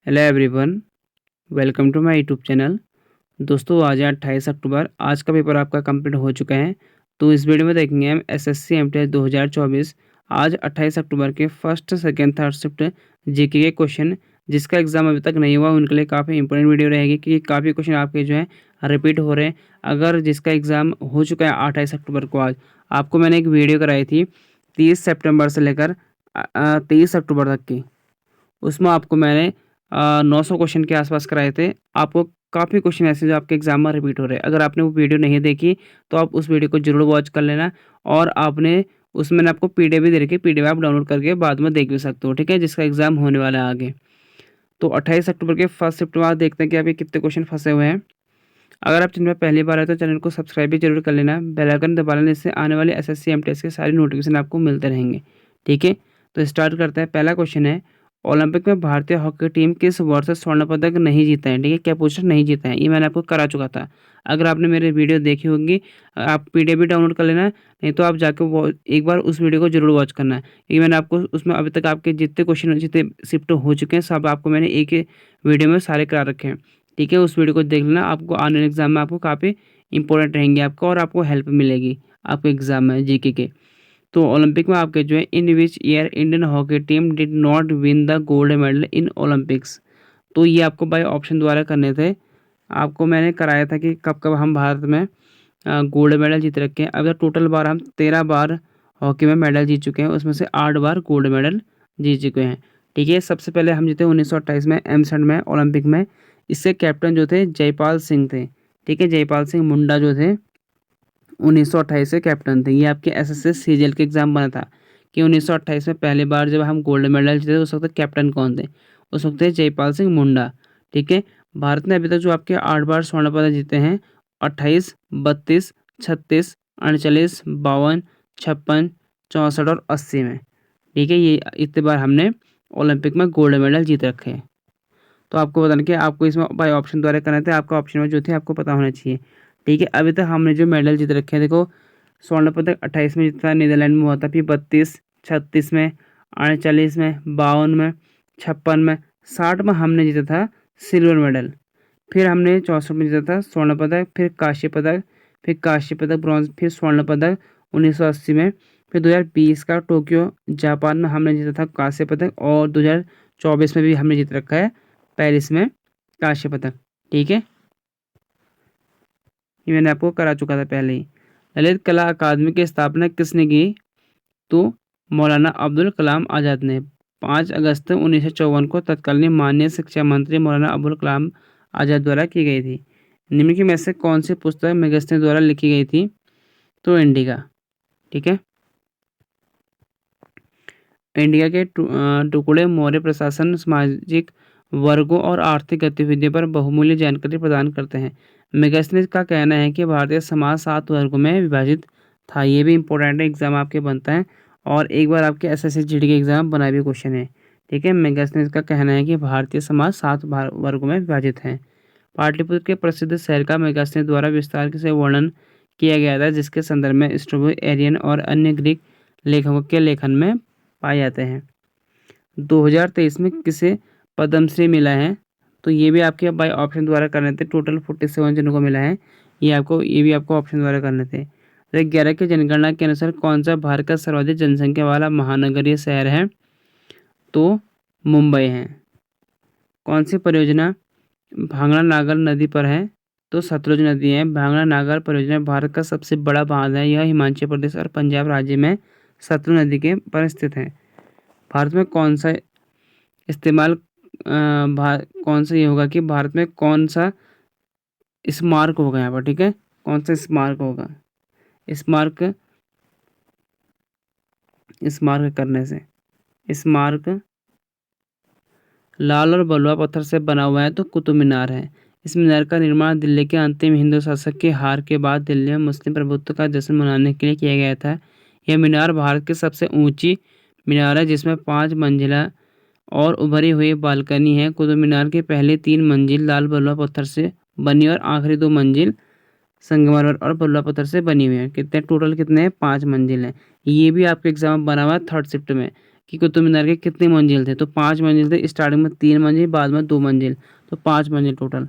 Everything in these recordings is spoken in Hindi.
Hello everyone, welcome to my YouTube channel. दोस्तों आज है 28 अक्टूबर। आज का पेपर आपका कंप्लीट हो चुका है। तो इस वीडियो में देखेंगे हम एसएससी एमटीएस 2024 आज 28 अक्टूबर के first second third shift GK के क्वेश्चन जिसका एग्ज़ाम अभी तक नहीं हुआ उनके लिए काफ़ी इंपॉर्टेंट वीडियो रहेगी क्योंकि काफ़ी क्वेश्चन आपके जो है रिपीट हो रहे हैं। अगर जिसका एग्ज़ाम हो चुका है 28 अक्टूबर को, आज आपको मैंने एक वीडियो कराई थी 30 सितंबर से लेकर 23 अक्टूबर तक की। उसमें आपको मैंने 900 क्वेश्चन के आसपास कराए थे। आपको काफ़ी क्वेश्चन ऐसे जो आपके एग्जाम में रिपीट हो रहे हैं। अगर आपने वो वीडियो नहीं देखी तो आप उस वीडियो को जरूर वॉच कर लेना। और आपने उसमें मैंने आपको पीडीएफ भी दे रखी है, पीडीएफ आप डाउनलोड करके बाद में देख भी सकते हो, ठीक है, जिसका एग्जाम होने वाला है आगे। तो 28 अक्टूबर के फर्स्ट शिफ्ट में आप देखते हैं कि आपके कितने क्वेश्चन फंसे हुए हैं। अगर आप चैनल में पहली बार आए तो चैनल को सब्सक्राइब भी जरूर कर लेना, बेल आइकन दबा लेना, इससे आने वाले एसएससी एमटीएस के सारे नोटिफिकेशन आपको मिलते रहेंगे, ठीक है। तो स्टार्ट करते हैं। पहला क्वेश्चन है, ओलंपिक में भारतीय हॉकी टीम किस वर्ष से स्वर्ण पदक नहीं जीता है, ठीक है। क्या पूछा, नहीं जीता है, ये मैंने आपको करा चुका था। अगर आपने मेरे वीडियो देखी होगी, आप पीडीएफ भी डाउनलोड कर लेना, नहीं तो आप जाके वो एक बार उस वीडियो को जरूर वॉच करना है, क्योंकि मैंने आपको उसमें अभी तक आपके जितने क्वेश्चन जितने शिफ्ट हो चुके हैं सब आपको मैंने एक ही वीडियो में सारे करा रखे हैं, ठीक है। उस वीडियो को देख लेना, आपको आने वाले एग्जाम में आपको काफ़ी इंपॉर्टेंट रहेंगे आपको, और आपको हेल्प मिलेगी आपके एग्जाम में जीके के। तो ओलंपिक में आपके जो है, in which year Indian hockey team did not win the gold medal in Olympics. तो ये आपको बाय ऑप्शन द्वारा करने थे। आपको मैंने कराया था कि कब कब हम भारत में गोल्ड मेडल जीत रखे हैं। अब तक टोटल बार हम 13 बार हॉकी में मेडल जीत चुके हैं, उसमें से 8 बार गोल्ड मेडल जीत चुके हैं, ठीक है। सबसे पहले हम जीते 1928 में एमसन में ओलंपिक में। इससे कैप्टन जो थे जयपाल सिंह थे, ठीक है। जयपाल सिंह मुंडा जो थे 1928 से कैप्टन थे। ये आपके एसएससी सीजीएल के एग्जाम बना था कि 1928 में पहली बार जब हम गोल्ड मेडल जीते उस वक्त कैप्टन कौन थे, उस वक्त थे जयपाल सिंह मुंडा, ठीक है। भारत ने अभी तक जो आपके 8 बार स्वर्ण पदक जीते हैं, 28, 32, 36, 38, 52, 56, 64 और 80 में, ठीक है। ये इतने बार हमने ओलंपिक में गोल्ड मेडल जीत रखे हैं। तो आपको बताना कि आपको इसमें बाय ऑप्शन द्वारा करना था, आपका ऑप्शन में जो थे आपको पता होना चाहिए, ठीक है। अभी तक हमने जो मेडल जीत रखे हैं, देखो स्वर्ण पदक 28 में जीता था, नीदरलैंड में हुआ था, फिर 32, 36 में, 38 में, 52 में, 56 में, 60 में हमने जीता था सिल्वर मेडल। फिर हमने 64 में जीता था स्वर्ण पदक, फिर कांस्य पदक, फिर कांस्य पदक ब्रॉन्ज, फिर स्वर्ण पदक 1980 में, फिर 2020 का टोक्यो जापान में हमने जीता था कांस्य पदक, और 2024 में भी हमने जीत रखा है पेरिस में कांस्य पदक, ठीक है। ये मैंने आपको करा चुका था पहले ही। ललित कला अकादमी की स्थापना किसने की, तो मौलाना अब्दुल कलाम आज़ाद ने 5 अगस्त 1954 को तत्कालीन माननीय शिक्षा मंत्री मौलाना अब्दुल कलाम आज़ाद द्वारा की गई थी। निम्नलिखित में से कौन सी पुस्तक मेगस्ने द्वारा लिखी गई थी, तो इंडिका, ठीक है। इंडिया के टुकड़े मौर्य प्रशासन, सामाजिक वर्गों और आर्थिक गतिविधियों पर बहुमूल्य जानकारी प्रदान करते हैं। मेगस्ने का कहना है कि भारतीय समाज 7 वर्गों में विभाजित था। ये भी इंपॉर्टेंट एग्जाम आपके बनता है, और एक बार आपके एसएससी जीडी के एग्जाम बना भी क्वेश्चन है, ठीक है। मेगस्ने का कहना है कि भारतीय समाज 7 वर्गों में विभाजित है। पाटलिपुत्र के प्रसिद्ध शहर का मेगस्ने द्वारा विस्तार से वर्णन किया गया था, जिसके संदर्भ में स्ट्रैबो, एरियन और अन्य ग्रीक लेखकों के लेखन में पाए जाते हैं। 2023 में किसे पद्मश्री मिला है, तो ये भी आपके बाय ऑप्शन द्वारा करने थे। टोटल 47 जनों को मिला है, ये भी आपको ऑप्शन द्वारा करने थे। तो 11 की जनगणना के अनुसार कौन सा भारत का सर्वाधिक जनसंख्या वाला महानगरीय शहर है, तो मुंबई है। कौन सी परियोजना भांगड़ा नागर नदी पर है, तो सतलुज नदी है। भांगड़ा नागर परियोजना भारत का सबसे बड़ा बांध है, यह हिमाचल प्रदेश और पंजाब राज्य में सतलुज नदी के पर स्थित है। भारत में कौन सा इस्तेमाल कौन सा ये होगा कि भारत में कौन सा स्मारक होगा यहाँ पर, ठीक है। कौन सा स्मारक होगा, स्मारक स्मारक करने से, स्मारक लाल और बलुआ पत्थर से बना हुआ है, तो कुतुब मीनार है। इस मीनार का निर्माण दिल्ली के अंतिम हिंदू शासक के हार के बाद दिल्ली में मुस्लिम प्रभुत्व का जश्न मनाने के लिए किया गया था। यह मीनार भारत की सबसे ऊंची मीनार है, जिसमें 5 मंजिला और उभरी हुई बालकनी है। कुतुब मीनार की पहली 3 मंजिल लाल बलुआ पत्थर से बनी और आखिरी 2 मंजिल संगमरमर और बलुआ पत्थर से बनी हुई है। कितने टोटल, कितने हैं, 5 मंजिल हैं। ये भी आपके एग्जाम में बना हुआ है थर्ड शिफ्ट में, कि कुतुब मीनार के कितने मंजिल थे, तो 5 मंजिल थे। स्टार्टिंग में 3 मंजिल, बाद में 2 मंजिल, तो 5 मंजिल टोटल।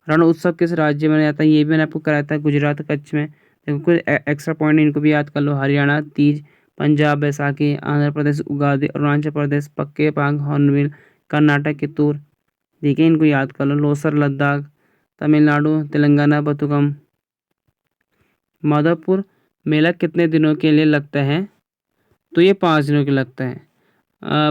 रण उत्सव किस राज्य में मनाया जाता है, ये भी मैंने आपको कराया था, गुजरात कच्छ में। देखो कुछ एक्स्ट्रा पॉइंट इनको भी याद कर लो। हरियाणा तीज, पंजाब बैसाखी, आंध्र प्रदेश उगादि, अरुणाचल प्रदेश पक्के पांग हॉर्नबिल, कर्नाटक कित्तूर। ठीक है, इनको याद कर लो। लोसर लद्दाख, तमिलनाडु तेलंगाना बतुकम। माधवपुर मेला कितने दिनों के लिए लगता है, तो ये 5 दिनों के लगता है।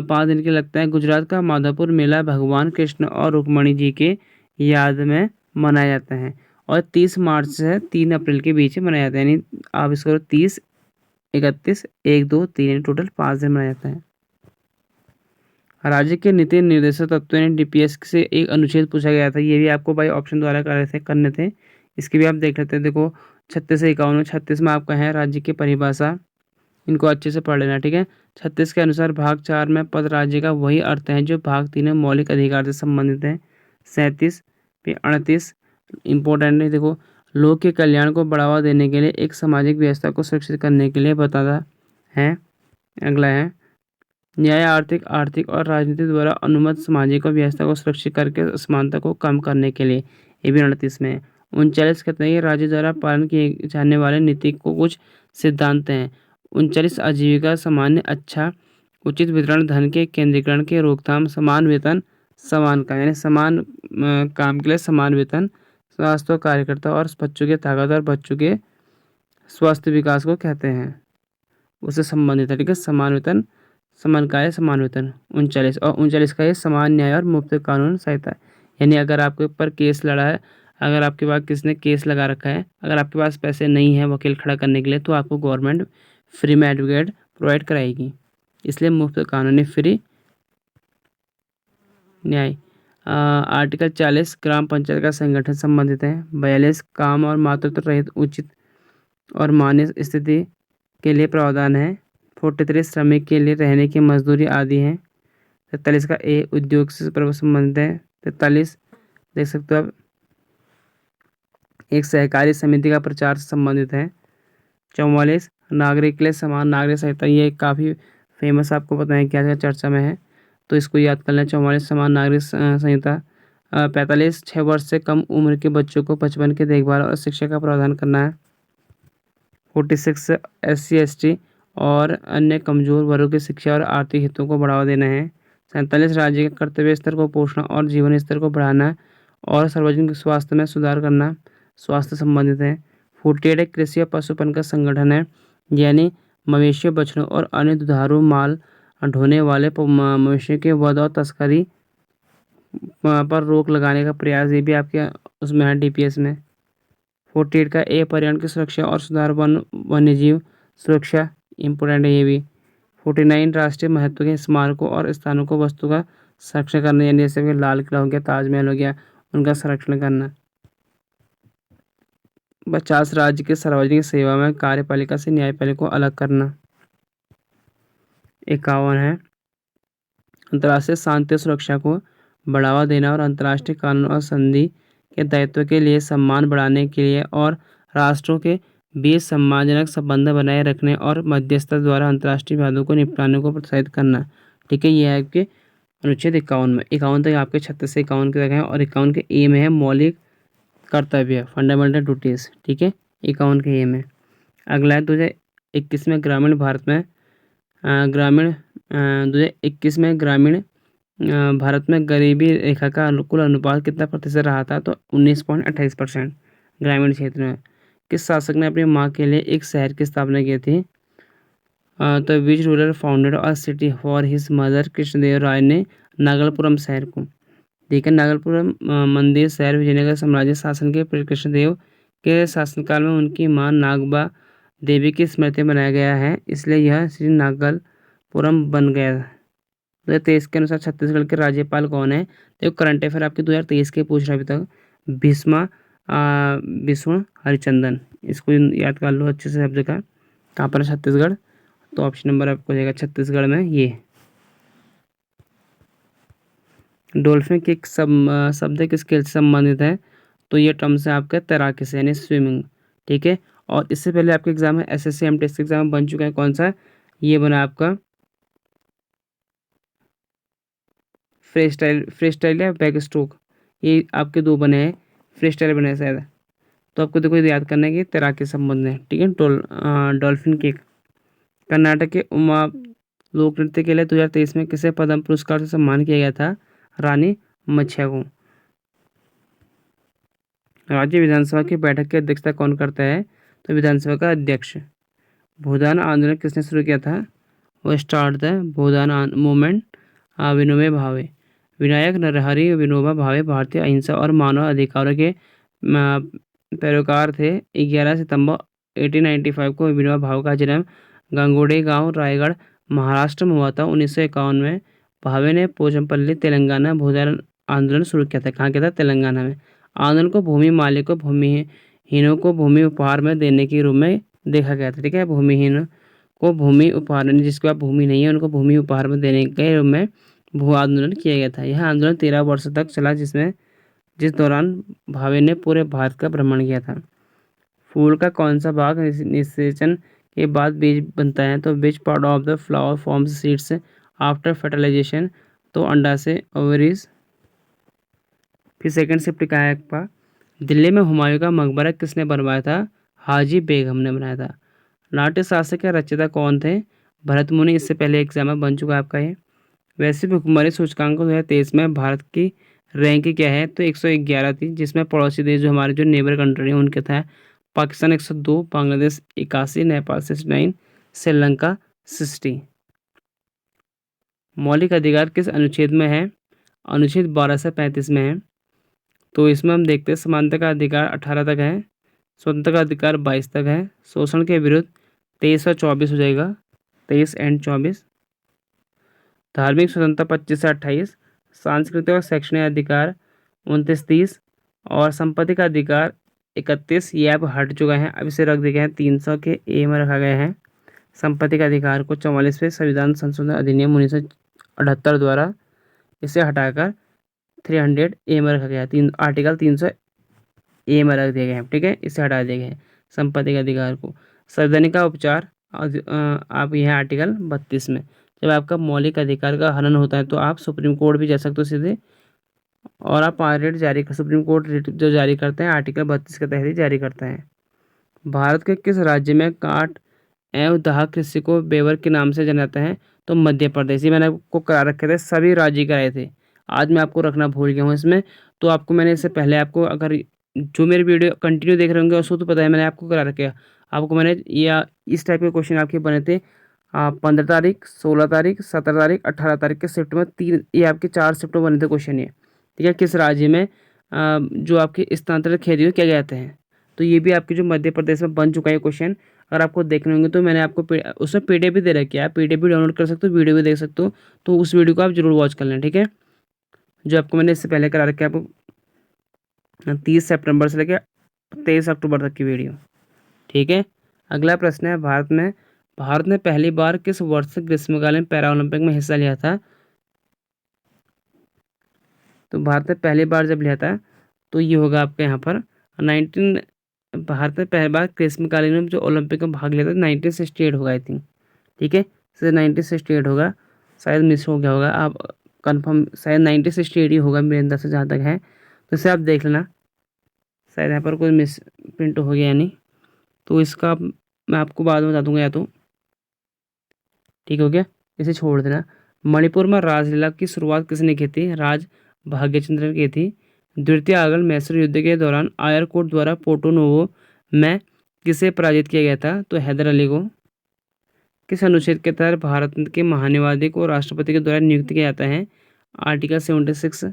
5 दिन के लगता है। गुजरात का माधवपुर मेला भगवान कृष्ण और रुक्मणी जी के याद में मनाया जाता है और 30 मार्च से 3 अप्रैल के बीच में मनाया जाता है। यानी आप इसको 30, 31, 1, 2, 3 टोटल 5 दिन मनाया जाता है। राज्य के नीति निर्देशक तत्वों ने डीपीएस से एक अनुच्छेद पूछा गया था, ये भी आपको भाई ऑप्शन द्वारा करने थे। इसके भी आप देख लेते हैं। देखो 36 से 51 में, 36 में आपका है राज्य की परिभाषा, इनको अच्छे से पढ़ लेना, ठीक है। 36 के अनुसार भाग 4 में पद राज्य का वही अर्थ है जो भाग 3 में मौलिक अधिकार से संबंधित है। 37 पे 38 इंपॉर्टेंट है। देखो लोक के कल्याण को बढ़ावा देने के लिए एक सामाजिक व्यवस्था को सुरक्षित करने के लिए बताता है। अगला है न्याय आर्थिक और राजनीति द्वारा अनुमत सामाजिक व्यवस्था को सुरक्षित करके असमानता को कम करने के लिए, ये भी 38 में है। 39 कहते हैं कि राज्य द्वारा पालन किए जाने वाले नीति को कुछ सिद्धांत हैं। 39 आजीविका सामान्य अच्छा उचित वितरण धन के केंद्रीकरण के रोकथाम समान वेतन समान काम, यानी समान काम के लिए समान वेतन, स्वास्थ्य कार्यकर्ता और बच्चों के ताकत और बच्चों के स्वास्थ्य विकास को कहते हैं, उससे संबंधित है, ठीक है। समान वेतन समान कार्य समान वेतन 39। और 39 का ये समान न्याय और मुफ्त कानून सहायता है। यानी अगर आपके ऊपर केस लड़ा है, अगर आपके पास किसने केस लगा रखा है, अगर आपके पास पैसे नहीं है वकील खड़ा करने के लिए, तो आपको गवर्नमेंट फ्री में एडवोकेट प्रोवाइड कराएगी, इसलिए मुफ्त कानूनी फ्री न्याय। आर्टिकल 40 ग्राम पंचायत का संगठन संबंधित है। 42 काम और मातृत्व रहित उचित और मान्य स्थिति के लिए प्रावधान है। 43 श्रमिक के लिए रहने की मजदूरी आदि है। 43 का ए उद्योग से संबंधित है। 43 देख सकते हो आप, एक सहकारी समिति का प्रचार से संबंधित है। 44 नागरिक के लिए समान नागरिक संहिता, ये काफ़ी फेमस आपको पता है क्या चर्चा में है, तो इसको याद कर लें। 44 समान नागरिक संहिता। 45 6 वर्ष से कम उम्र के बच्चों को बचपन की देखभाल और शिक्षा का प्रावधान करना है। 46 SC ST और अन्य कमजोर वर्गों की शिक्षा और आर्थिक हितों को बढ़ावा देना है। 47 राज्य के कर्तव्य स्तर को पोषण और जीवन स्तर को बढ़ाना और सार्वजनिक स्वास्थ्य में सुधार करना स्वास्थ्य संबंधित है। 48 कृषि और पशुपालन का संगठन है, यानी मवेशियों बछड़ों और अन्य दुधारू माल ढोने वाले मवेशियों के वध और तस्करी पर रोक लगाने का प्रयास, ये भी आपके उसमें है डीपीएस में। 48 का ए पर्यावरण की सुरक्षा और सुधार वन्यजीव सुरक्षा इम्पोर्टेंट है ये भी। 49 राष्ट्रीय महत्व के स्मारकों और स्थानों को वस्तु का संरक्षण करना, यानी जैसे कि लाल किला हो गया, ताजमहल हो गया, उनका संरक्षण करना। 50 राज्य के सार्वजनिक सेवा में कार्यपालिका से न्यायपालिका को अलग करना। 51 है अंतर्राष्ट्रीय शांति और सुरक्षा को बढ़ावा देना और अंतर्राष्ट्रीय कानून और संधि के दायित्व के लिए सम्मान बढ़ाने के लिए और राष्ट्रों के बीच सम्मानजनक संबंध बनाए रखने और मध्यस्थता द्वारा अंतर्राष्ट्रीय विवादों को निपटाने को प्रोत्साहित करना, ठीक है। यह है आपके अनुच्छेद 51 में। 51 तक आपके 36 से 51 के तक है और 51 के ए में है मौलिक कर्तव्य फंडामेंटल ड्यूटीज, ठीक है। 51 के ए में। अगला है 2021 में ग्रामीण भारत में 2021 में ग्रामीण भारत में गरीबी रेखा का कुल अनुपात कितना प्रतिशत रहा था, तो 19.28% ग्रामीण क्षेत्र में। किस शासक ने अपनी माँ के लिए एक शहर की स्थापना की थी, तो which ruler founded a city for his mother, Krishnadev Raya ने नागलपुरम शहर को। ठीक है, नागलपुरम मंदिर शहर विजयनगर साम्राज्य शासन के कृष्णदेव के शासनकाल में उनकी माँ नागबा देवी की स्मृति में बनाया गया है, इसलिए यह श्री नागलपुरम बन गया। 2023 के अनुसार छत्तीसगढ़ के राज्यपाल कौन है, देखो करंट अफेयर आपके 2023 के पूछ रहा अभी तक। भीष्मा विष्णु हरिचंदन, इसको याद कर लो अच्छे से सब जगह। कहाँ पर छत्तीसगढ़, तो ऑप्शन नंबर आपको हो जाएगा छत्तीसगढ़ में ये। डॉल्फिन किक शब्द किस खेल से संबंधित है, तो ये टर्म्स है आपका तैराकी से, यानी स्विमिंग, ठीक है। और इससे पहले आपके एग्जाम में SSC MTS एग्जाम बन चुका है, कौन सा, ये बना आपका फ्री स्टाइल या बैक स्ट्रोक, ये आपके 2 बने हैं, फ्री स्टाइल बने हैं शायद। तो आपको देखो याद करना है कि तैराकी संबंध है, ठीक है। Dolphin kick. कर्नाटक के उमा लोक नृत्य के लिए 2023 में किसे पद्म पुरस्कार से सम्मान किया गया था? रानी मच्छिया को। राज्य विधानसभा की बैठक की अध्यक्षता कौन करता है? तो विधानसभा का अध्यक्ष। भूदान आंदोलन किसने शुरू किया था? वो start the Bhoodan movement Vinoba Bhave. Vinayak Narhari Vinoba Bhave भारतीय अहिंसा और मानव अधिकारों के पैरोकार थे। 11 सितंबर 1895 को विनोबा भावे का जन्म गंगोडे गांव, रायगढ़, महाराष्ट्र में हुआ था। 1951 में भावे ने पोचमपल्ली, तेलंगाना भूदान आंदोलन शुरू किया था। कहाँ किया था? तेलंगाना में। आंदोलन को भूमि मालिकों, भूमिहीनों को भूमि उपहार में देने के रूप में देखा गया था, ठीक है। भूमिहीन को भूमि उपहार, जिसके पास भूमि नहीं है उनको भूमि उपहार में देने के रूप में भू आंदोलन किया गया था। यह आंदोलन 13 वर्ष तक चला, जिस दौरान भावे ने पूरे भारत का भ्रमण किया था। फूल का कौन सा भाग निषेचन के बाद बीज बनता है? तो which part of the flower forms seeds after fertilisation? तो अंडा से, ओवरीज। फिर सेकंड शिफ्ट का है आपका, दिल्ली में हुमायूं का मकबरा किसने बनवाया था? हाजी बेगम ने बनाया था। नाट्य शास्त्र के रचयिता कौन थे? भरत मुनि। इससे पहले एग्जाम में बन चुका है आपका ये। वैश्विक भुखमरी सूचकांक 2023 में भारत की रैंक क्या है? तो 111 थी, जिसमें पड़ोसी देश जो हमारे जो नेबर कंट्री है उनके था पाकिस्तान 102, बांग्लादेश 81, नेपाल 69, श्रीलंका 60। मौलिक अधिकार किस अनुच्छेद में है? अनुच्छेद 12 से 35 में है। तो इसमें हम देखते हैं समानता का अधिकार 18 तक है, स्वतंत्रता का अधिकार 22 तक है, शोषण के विरुद्ध 23 और 24 हो जाएगा, 23 एंड 24। धार्मिक स्वतंत्रता 25 से 28, सांस्कृतिक और शैक्षणिक अधिकार 29-30 और संपत्ति का अधिकार 31। ये अब हट चुका है, अब इसे रख दिया गया है 300 के ए में रखा गया है। संपत्ति का अधिकार को 44वें संविधान संशोधन अधिनियम 1978 द्वारा इसे हटाकर 300 ए में रखा गया है। आर्टिकल 300 ए में रख दिया गया है, ठीक है। इसे हटा दिया गया है संपत्ति के अधिकार को। संवैधानिक का उपचार आप यह आर्टिकल 32 में, जब आपका मौलिक अधिकार का हनन होता है तो आप सुप्रीम कोर्ट भी जा सकते हो सीधे, और आप रिट जारी कर, सुप्रीम कोर्ट रिट जो जारी करते हैं आर्टिकल 32 के तहत ही जारी करता है। भारत के किस राज्य में काठ एवं दाह कृषि को बेवर के नाम से जाना जाता है? तो मध्य प्रदेश। ये मैंने आपको करा रखे थे, सभी राज्य कराए थे, आज मैं आपको रखना भूल गया हूँ इसमें। तो आपको मैंने इससे पहले आपको, अगर जो मेरे वीडियो कंटिन्यू देख रहे होंगे उसको तो पता है मैंने आपको करा रखे। आपको मैंने या इस टाइप के क्वेश्चन आपके बने थे 15 तारीख, 16 तारीख, 17 तारीख, 18 तारीख के शिफ्ट में, 3 ये आपके 4 शिफ्ट में बने थे क्वेश्चन ये, ठीक है। किस राज्य में जो आपके स्थानांतरित खेती क्या कहते हैं? तो ये भी आपके जो मध्य प्रदेश में बन चुका है क्वेश्चन। अगर आपको देखने होंगे तो मैंने आपको उसमें पीडीएफ भी दे रखी है, पीडीएफ भी डाउनलोड कर सकते हो, वीडियो भी देख सकते हो। तो उस वीडियो को आप जरूर वॉच कर लें, ठीक है। जो आपको मैंने इससे पहले करा रखा है आपको 30 सितंबर से लेकर 23 अक्टूबर तक की वीडियो, ठीक है। अगला प्रश्न है, भारत ने पहली बार किस वर्ष ग्रीष्मकालीन पैरा ओलंपिक में हिस्सा लिया था? तो भारत ने पहली बार जब लिया था तो ये होगा आपके यहाँ पर भारत ने पहली बार ग्रीष्मकालीन में जो ओलंपिक में भाग लिया था 1968 होगा आई थिंक, ठीक है। 1968 होगा, शायद मिस हो गया होगा, आप कंफर्म, शायद 1968 ही होगा मेरे अंदर से जहाँ तक है। तो इसे आप देख लेना, शायद यहाँ पर कोई मिस प्रिंट हो गया नहीं, तो इसका मैं आपको बाद में बता दूंगा या तो, ठीक हो गया। इसे छोड़ देना। मणिपुर में राजलीला की शुरुआत किसने की थी? राज भाग्यचंद्र की थी। द्वितीय आंग्ल मैसूर युद्ध के दौरान आयरकोट द्वारा पोर्टो नोवो में किसे पराजित किया गया था? तो हैदर अली को। किस अनुच्छेद के तहत भारत के महान्यायवादी को राष्ट्रपति के द्वारा नियुक्त किया जाता है? Article 76।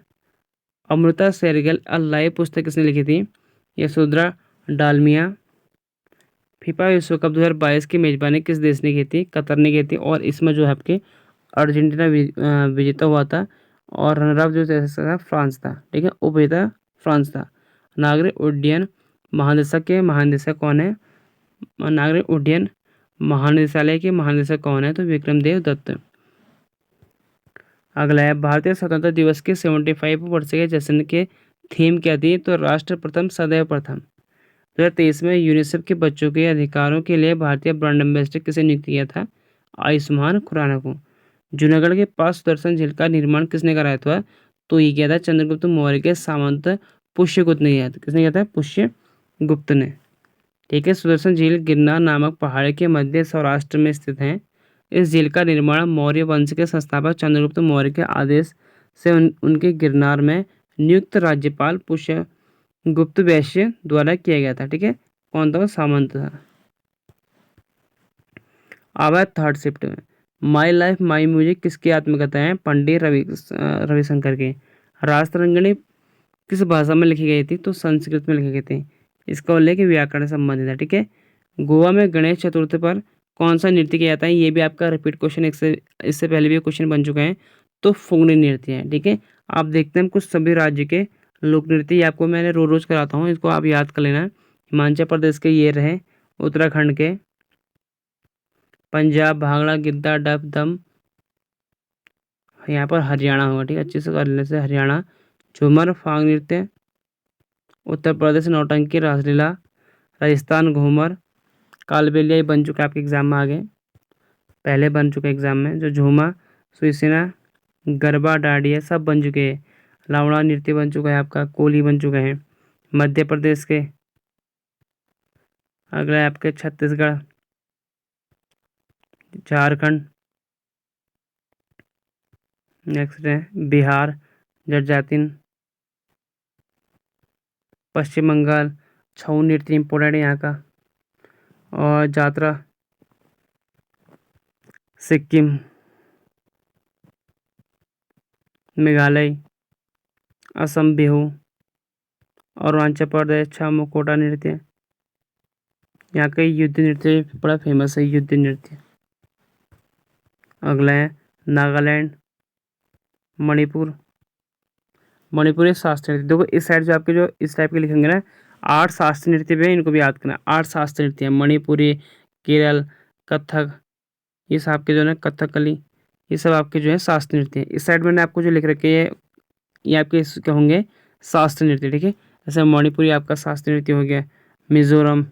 Amrita Shergil a life पुस्तक किसने लिखी थी? यशोधरा डालमिया। फीफा विश्व कप 2022 की मेजबानी किस देश ने की थी? कतर ने की थी, और इसमें जो है आपके अर्जेंटीना विजेता हुआ था, और रनर अप जो था फ्रांस था, ठीक है। उपविजेता फ्रांस था। नागरिक उड्डयन महानिदेशक के महानिदेशक कौन है? नागरिक उड्डयन महानिदेशालय के महानिदेशक कौन है? तो विक्रम देव दत्त। अगला है, भारतीय स्वतंत्रता दिवस के 75 वर्ष के जश्न के थीम क्या थी? तो राष्ट्र प्रथम सदैव प्रथम। 2023 में यूनिसेफ के बच्चों के अधिकारों के लिए भारतीय ब्रांड एम्बेसडर किसे नियुक्त किया था? आयुष्मान खुराना को। जूनागढ़ के पास सुदर्शन झील का निर्माण किसने कराया था? तो ये किया था चंद्रगुप्त मौर्य के सामंत पुष्यगुप्त ने किया था। किसने किया था? पुष्यगुप्त ने। ठीक है। सुदर्शन झील गिरनार नामक पहाड़ के मध्य सौराष्ट्र में स्थित है। इस झील का निर्माण मौर्य वंश के संस्थापक चंद्रगुप्त मौर्य के आदेश से उनके गिरनार में नियुक्त राज्यपाल पुष्यगुप्त वैश्य द्वारा किया गया था। ठीक है। कौन था? वो सामंत था। अब है थर्ड शिफ्ट में। माई लाइफ माई म्यूजिक किसकी आत्मकथा है? पंडित रविशंकर की। राजतरंगिणी किस भाषा में लिखी गई थी? तो संस्कृत में लिखी गई थी। इसका उल्लेख व्याकरण से संबंधित है। ठीक है। गोवा में गणेश चतुर्थी पर कौन सा नृत्य किया जाता है? ये भी आपका रिपीट क्वेश्चन इससे पहले भी क्वेश्चन बन चुका है। तो फुगड़ी नृत्य है। ठीक है। आप देखते हैं कुछ सभी राज्य के लोक नृत्य, ये आपको मैंने रोज कराता हूँ, इसको आप याद कर लेना। हिमाचल प्रदेश के ये रहे, उत्तराखंड के, पंजाब भांगड़ा गिद्दा डफ दम, यहाँ पर हरियाणा होगा। ठीक है। अच्छे से कर लेने से हरियाणा। झूमर फाग नृत्य, उत्तर प्रदेश नौटंकी रासलीला, राजस्थान घूमर, कालबेलिया ये बन चुका है आपके एग्जाम में, आगे पहले बन चुका एग्जाम में। जो झूमा सुइसिना गरबा डांडिया सब बन चुके हैं। लावड़ा नृत्य बन चुका है आपका, कोली बन चुका है। मध्य प्रदेश के, अगला है आपके छत्तीसगढ़, झारखंड, नेक्स्ट है बिहार जटजातिन, पश्चिम बंगाल छऊ नृत्य इम्पोर्टेंट है यहाँ का, और जात्रा सिक्किम, मेघालय, असम बिहू, और अरुणाचल प्रदेश छामोकोटा नृत्य। यहाँ का युद्ध नृत्य बड़ा फेमस है, युद्ध नृत्य। अगला है नागालैंड, मणिपुर। मणिपुर एक शास्त्रीय नृत्य। देखो इस साइड जो आपके जो इस टाइप के लिखेंगे ना, 8 शास्त्रीय नृत्य भी है, इनको भी याद करना। 8 शास्त्रीय नृत्य है, मणिपुरी, केरल, कथक, ये सब आपके जो है कथकली, ये सब आपके जो है शास्त्रीय नृत्य है। इस साइड मैंने आपको जो लिख रखे हैं ये आपके इसके होंगे शास्त्रीय नृत्य। ठीक है। जैसे मणिपुरी आपका शास्त्रीय नृत्य हो गया। मिजोरम,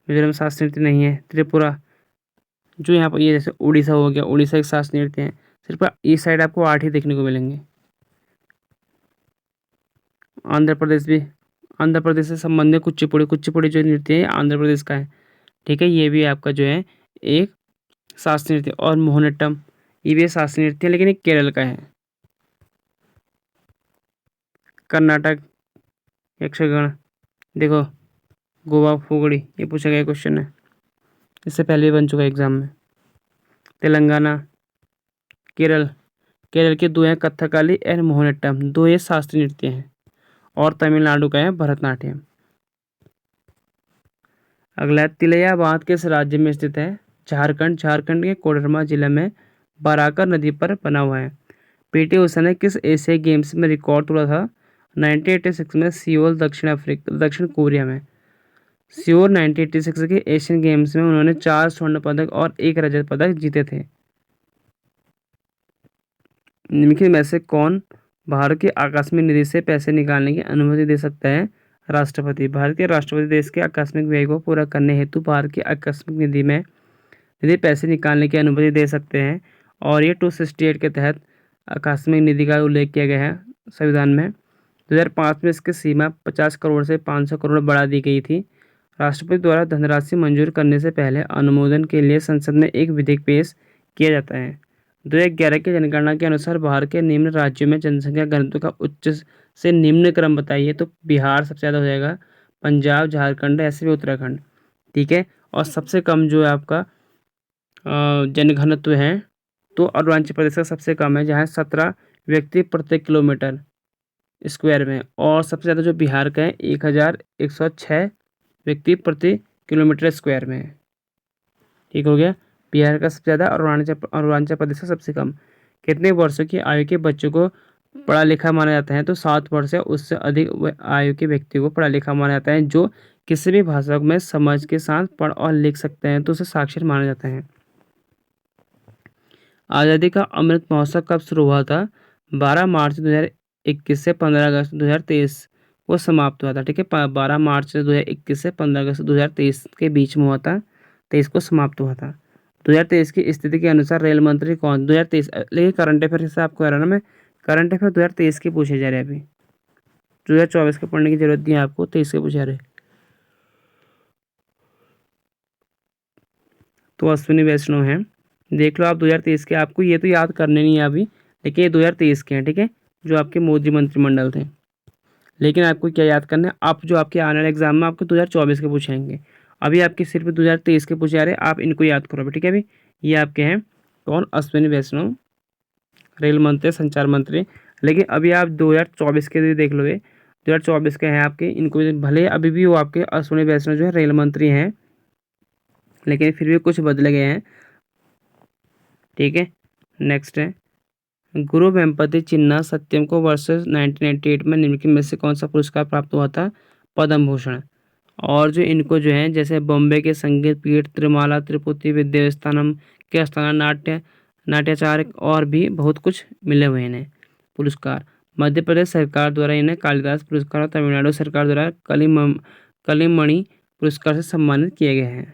मिजोरम शास्त्रीय नृत्य नहीं है। त्रिपुरा, जो यहाँ पर ये जैसे उड़ीसा हो गया, उड़ीसा एक शास्त्रीय नृत्य है। सिर्फ इस साइड आपको 8 ही देखने को मिलेंगे। आंध्र प्रदेश भी, आंध्र प्रदेश से संबंधित कुचिपुड़ी, कुचिपुड़ी जो नृत्य है आंध्र प्रदेश का है। ठीक है। ये भी आपका जो है एक शास्त्रीय नृत्य। और मोहनट्टम, ये भी शास्त्रीय नृत्य है लेकिन ये केरल का है। कर्नाटक यक्षगण, देखो गोवा फुगड़ी, ये पूछा गया क्वेश्चन है, इससे पहले भी बन चुका है एग्जाम में। तेलंगाना, केरल, केरल के दो हैं कथकली एंड मोहनट्टम, दो ये शास्त्रीय नृत्य हैं। और तमिलनाडु का है भरतनाट्यम। अगला है तिलैया किस राज्य में स्थित है? झारखंड, झारखंड के कोडरमा जिले में बराकर नदी पर बना हुआ है। पीटी उषा ने किस एशियाई गेम्स में रिकॉर्ड तोड़ा था? 1986 में सियोल दक्षिण कोरिया में। सियोल 1986 के एशियन गेम्स में उन्होंने 4 स्वर्ण पदक और 1 रजत पदक जीते थे। निम्नलिखित में से कौन भारत की आकस्मिक निधि से पैसे निकालने की अनुमति दे सकता है? राष्ट्रपति। भारत के राष्ट्रपति देश के आकस्मिक व्यय को पूरा करने हेतु भारत की आकस्मिक निधि पैसे निकालने की अनुमति दे सकते हैं। और ये 268 के तहत आकस्मिक निधि का उल्लेख किया गया है संविधान में। 2005 में इसकी सीमा 50 करोड़ से 500 करोड़ बढ़ा दी गई थी। राष्ट्रपति द्वारा धनराशि मंजूर करने से पहले अनुमोदन के लिए संसद में एक विधेयक पेश किया जाता है। 2011 की जनगणना के अनुसार भारत के निम्न राज्यों में जनसंख्या घनत्व का उच्च से निम्न क्रम बताइए। तो बिहार सबसे ज़्यादा हो जाएगा, पंजाब, झारखंड, ऐसे भी उत्तराखंड। ठीक है। और सबसे कम जो है आपका जनघनत्व है तो अरुणाचल प्रदेश का सबसे कम है, जहाँ 17 व्यक्ति प्रति किलोमीटर स्क्वायर में। और सबसे ज़्यादा जो बिहार का है 1106 व्यक्ति प्रति किलोमीटर स्क्वायर में है। ठीक हो गया। बिहार का सबसे ज़्यादा, अरुणाचल प्रदेश का सबसे कम। कितने वर्षों की आयु के बच्चों को पढ़ा लिखा माना जाता है? तो 7 वर्ष या उससे अधिक आयु के व्यक्ति को पढ़ा लिखा माना जाता है, जो किसी भी भाषा में समझ के साथ पढ़ और लिख सकते हैं, तो उसे साक्षर माना जाता है। आज़ादी का अमृत महोत्सव कब शुरू हुआ था? 12 मार्च 2021 से 15 अगस्त 2023 को समाप्त हुआ था। ठीक है। 12 मार्च 2021 से 15 अगस्त 2023 के बीच में हुआ था, 23 को समाप्त हुआ था। 2023 की स्थिति के अनुसार रेल मंत्री कौन? 2023 लेकिन करंट अफेयर से आपको कह रहा ना मैं, करंट अफेयर 2023 के पूछे जा रहे हैं अभी, 2024 के पढ़ने की जरूरत नहीं है आपको, 23 के पूछे रहे। तो अश्विनी वैष्णव है, देख लो आप 2023 के, आपको ये तो याद करने नहीं है अभी, लेकिन ये 2023 के हैं, ठीक है, जो आपके मोदी मंत्रिमंडल थे। लेकिन आपको क्या याद करना है, आप जो आपके आने वाले एग्जाम में आपको 2024 के पूछेंगे, अभी आपके सिर्फ 2023 के पूछे जा रहे हैं, आप इनको याद करो अभी, ठीक है। अभी ये आपके हैं कौन? अश्विनी वैष्णव, रेल मंत्री, संचार मंत्री। लेकिन अभी आप 2024 के भी देख लो, ये 2024 के हैं आपके, इनको भले अभी भी वो आपके अश्विनी वैष्णव जो है रेल मंत्री हैं, लेकिन फिर भी कुछ बदले गए हैं, ठीक है। नेक्स्ट है गुरु वेम्पति चिन्ना सत्यम को वर्ष 1998 में निम्नलिखित में से कौन सा पुरस्कार प्राप्त हुआ था? पद्म भूषण। और जो इनको जो है जैसे बॉम्बे के संगीत पीठ, त्रिमाला तिरुपति विद्यास्थानम के स्थान नाट्याचार्य और भी बहुत कुछ मिले हुए हैं पुरस्कार। मध्य प्रदेश सरकार द्वारा इन्हें कालिदास पुरस्कार और तमिलनाडु सरकार द्वारा कलिमणि पुरस्कार से सम्मानित किए गए हैं।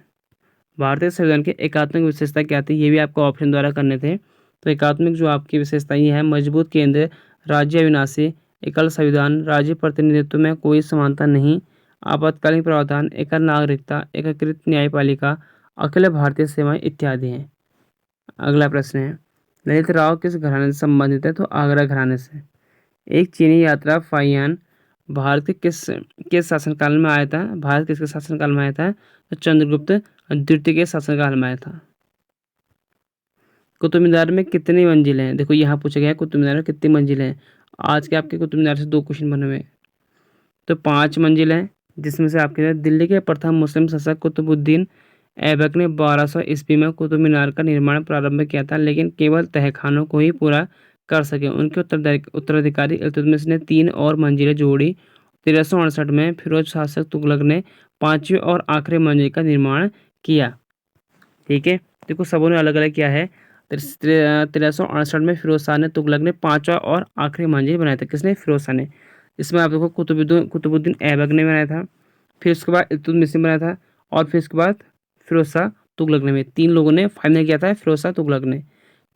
भारतीय संविधान की एकात्मिक विशेषता क्या थी? ये भी आपको ऑप्शन द्वारा करने थे। तो एकात्मिक जो आपकी विशेषता ये है, मजबूत केंद्र, राज्य अविनाशी, एकल संविधान, राज्य प्रतिनिधित्व में कोई समानता नहीं, आपातकालीन प्रावधान, एकल नागरिकता, एकीकृत न्यायपालिका, अखिल भारतीय सेवाएं इत्यादि हैं। अगला प्रश्न है ललित राव किस घराने से संबंधित है? तो आगरा घराने से। एक चीनी यात्रा फाहियान भारत के शासनकाल में आया था? भारत किसके शासनकाल में आया था? तो चंद्रगुप्त द्वितीय के शासनकाल में आया था। कुतुब मीनार में कितनी मंजिलें हैं? देखो यहाँ पूछा गया है कुतुब मीनार में कितनी मंजिलें हैं। आज के आपके कुतुब मीनार से 2 क्वेश्चन बने हुए हैं। तो 5 मंजिलें, जिसमें से आपके दिल्ली के प्रथम मुस्लिम शासक कुतुबुद्दीन ऐबक ने 1200 ईस्वी में कुतुब मीनार का निर्माण प्रारंभ किया था, लेकिन केवल तहखानों को ही पूरा कर सके। उनके उत्तराधिकारी इल्तुतमिश ने 3 और मंजिलें जोड़ी। 1368 में फिरोज शासक तुगलक ने 5वीं और आखिरी मंजिल का निर्माण किया, ठीक है। देखो सबों ने अलग अलग किया है। 1368 में फिरोज शाह ने तुगलक ने 5वां और आखिरी मंजिल बनाया था। किसने? फिरोज शाह ने। इसमें आप देखो कुतुबुद्दीन ऐबक ने बनाया था, फिर उसके बाद इल्तुतमिश ने बनाया था, और फिर उसके बाद फिरोज शाह तुगलक ने, 3 लोगों ने फाइनल किया था, फिरोज शाह तुगलक ने।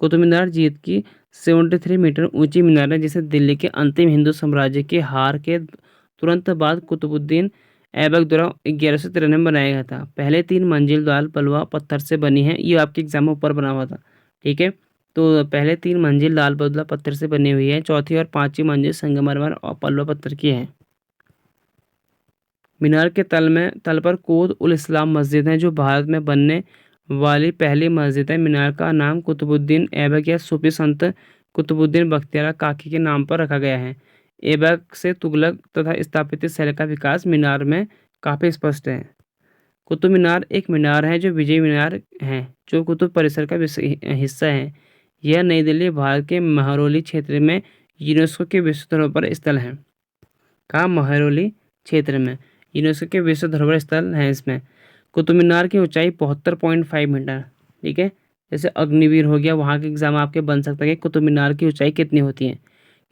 कुतुब मीनार जीत की 73 मीटर ऊंची मीनार है, जिसे दिल्ली के अंतिम हिंदू साम्राज्य के हार के तुरंत बाद कुतुबुद्दीन ऐबक द्वारा 1193 में बनाया गया था। पहले 3 मंजिल दाल बलुआ पत्थर से बनी है, ये आपके एग्जाम में ऊपर बना हुआ था, ठीक है। तो पहले 3 मंजिल लाल बलुआ पत्थर से बनी हुई है, चौथी और 5वीं मंजिल संगमरमर और पल्लवा पत्थर की है। मीनार के तल पर कोत उल इस्लाम मस्जिद है, जो भारत में बनने वाली पहली मस्जिद है। मीनार का नाम कुतुबुद्दीन ऐबक या सूफी संत कुतुबुद्दीन बख्तियार काकी के नाम पर रखा गया है। ऐबक से तुगलक तथा स्थापत्य शैली का विकास मीनार में काफ़ी स्पष्ट है। कुतुब मीनार एक मीनार है जो विजय मीनार है, जो कुतुब परिसर का हिस्सा है। यह नई दिल्ली, भारत के महरौली क्षेत्र में यूनेस्को के विश्व धरोहर स्थल है। कहाँ? महरौली क्षेत्र में यूनेस्को के विश्व धरोहर स्थल है। इसमें कुतुब मीनार की ऊंचाई 72.5 मीटर, ठीक है। जैसे अग्निवीर हो गया, वहाँ के एग्जाम आपके बन सकता है कि कुतुब मीनार की ऊंचाई कितनी होती है,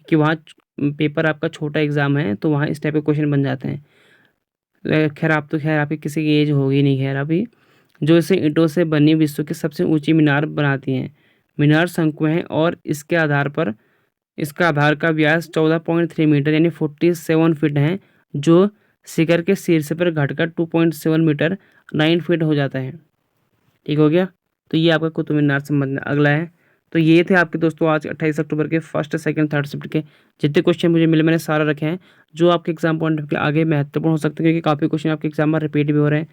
कि वहाँ पेपर आपका छोटा एग्जाम है, तो वहाँ इस टाइप के क्वेश्चन बन जाते हैं। खैर आप तो खैर आपकी किसी की एज होगी नहीं, खैर अभी जो इसे ईंटों से बनी विश्व की सबसे ऊंची मीनार बनाती हैं। मीनार शंकु है और इसका आधार का व्यास 14.3 मीटर यानी 47 फीट है, जो शिखर के शीर्ष पर घटकर 2.7 मीटर 9 फीट हो जाता है, ठीक हो गया। तो ये आपका कुतुब मीनार संबंध अगला है। तो ये थे आपके दोस्तों आज 28 अक्टूबर के फर्स्ट, सेकंड, थर्ड शिफ्ट के जितने क्वेश्चन मुझे मिले मैंने सारा रखे हैं, जो आपके एग्जाम पॉइंट ऑफ व्यू आगे महत्वपूर्ण हो सकते हैं, क्योंकि काफ़ी क्वेश्चन आपके एग्जाम में रिपीट भी हो रहे हैं।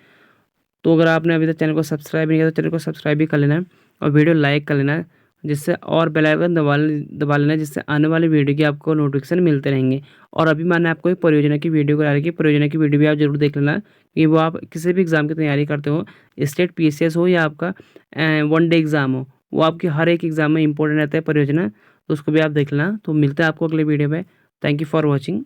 तो अगर आपने अभी तक चैनल को सब्सक्राइब नहीं किया तो चैनल को सब्सक्राइब भी कर लेना है और वीडियो लाइक कर लेना है, जिससे और बेल आइकन दबा लेना, जिससे आने वाली वीडियो की आपको नोटिफिकेशन मिलते रहेंगे। और अभी मैंने आपको एक परियोजना की वीडियो करा रखी है, परियोजना की वीडियो भी आप जरूर देख लेना, कि वो आप किसी भी एग्जाम की तैयारी करते हो, स्टेट PCS हो या आपका 1 डे एग्जाम हो, वो आपके हर एक एग्जाम में इंपॉर्टेंट रहता है परियोजना, तो उसको भी आप देख लेना। तो मिलते हैं आपको अगले वीडियो में। Thank you for watching.